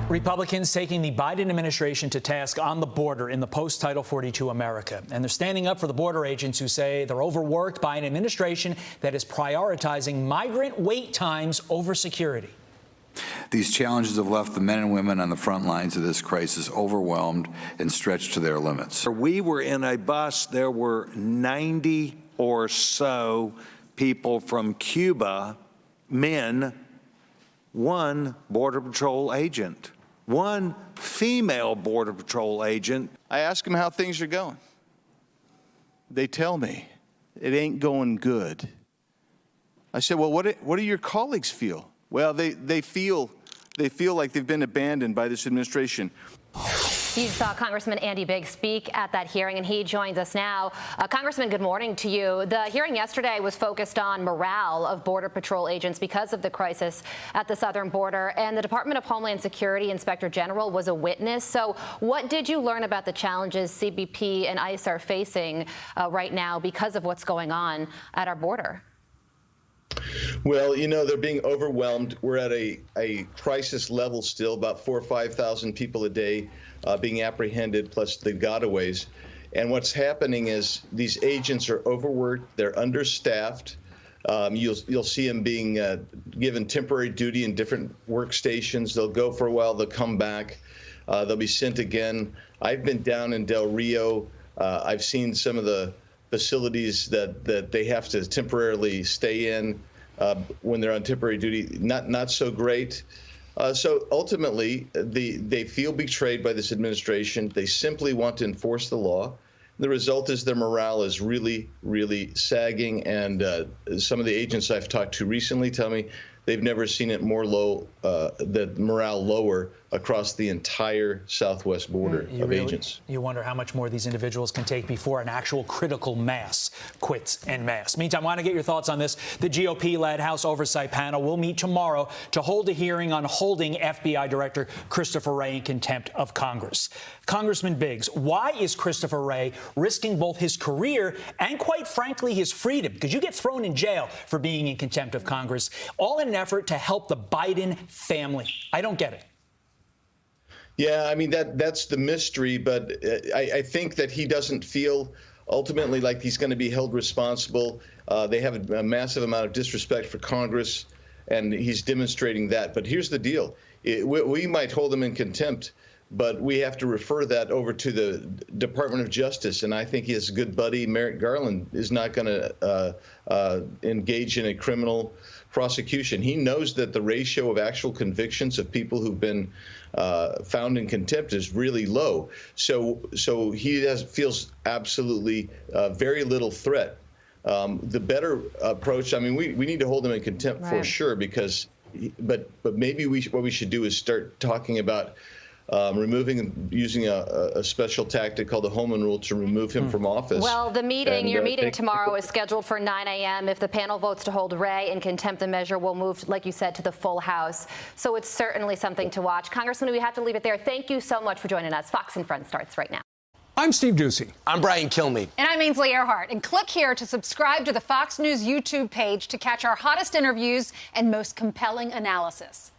Republicans taking the Biden administration to task on the border in the post-Title 42 America. And they're standing up for the border agents who say they're overworked by an administration that is prioritizing migrant wait times over security. These challenges have left the men and women on the front lines of this crisis overwhelmed and stretched to their limits. We were in a bus. There were 90 or so people from Cuba, men, one Border Patrol agent, one female Border Patrol agent. I ask them how things are going. They tell me it ain't going good. I said, well, what do your colleagues feel? Well, they feel like they've been abandoned by this administration. You saw Congressman Andy Biggs speak at that hearing, and he joins us now. Congressman, good morning to you. The hearing yesterday was focused on morale of Border Patrol agents because of the crisis at the southern border, and the Department of Homeland Security Inspector General was a witness. So what did you learn about the challenges CBP and ICE are facing right now because of what's going on at our border? Well, you know, they're being overwhelmed. We're at a crisis level still, about 4,000 or 5,000 people a day being apprehended, plus the gotaways. And what's happening is these agents are overworked. They're understaffed. You'll see them being given temporary duty in different workstations. They'll go for a while. They'll come back. They'll be sent again. I've been down in Del Rio. I've seen some of the facilities that they have to temporarily stay in when they're on temporary duty. Not so great. So ultimately, they feel betrayed by this administration. They simply want to enforce the law. The result is their morale is really, really sagging. And some of the agents I've talked to recently tell me they've never seen it more low, the morale lower across the entire southwest border of agents. You wonder how much more these individuals can take before an actual critical mass quits en masse. Meantime, I want to get your thoughts on this. The GOP-led House Oversight Panel will meet tomorrow to hold a hearing on holding FBI Director Christopher Wray in contempt of Congress. Congressman Biggs, why is Christopher Wray risking both his career and, quite frankly, his freedom? Because you get thrown in jail for being in contempt of Congress, all in an effort to help the Biden family. I don't get it. Yeah, I mean, that's the mystery, but I think that he doesn't feel ultimately like he's going to be held responsible. They have a massive amount of disrespect for Congress, and he's demonstrating that. But here's the deal. We might hold him in contempt, but we have to refer that over to the Department of Justice. And I think his good buddy, Merrick Garland, is not going to engage in a criminal prosecution. He knows that the ratio of actual convictions of people who've been found in contempt is really low. So he feels absolutely very little threat. The better approach, I mean, we need to hold him in contempt for sure, because, but maybe what we should do is start talking about removing and using a special tactic called the Holman Rule to remove him from office. Well, the meeting, your meeting tomorrow is scheduled for 9 a.m. If the panel votes to hold Wray in contempt, the measure will move, like you said, to the full House. So it's certainly something to watch. Congressman, we have to leave it there. Thank you so much for joining us. Fox and Friends starts right now. I'm Steve Doocy. I'm Brian Kilmeade. And I'm Ainsley Earhart. And click here to subscribe to the Fox News YouTube page to catch our hottest interviews and most compelling analysis.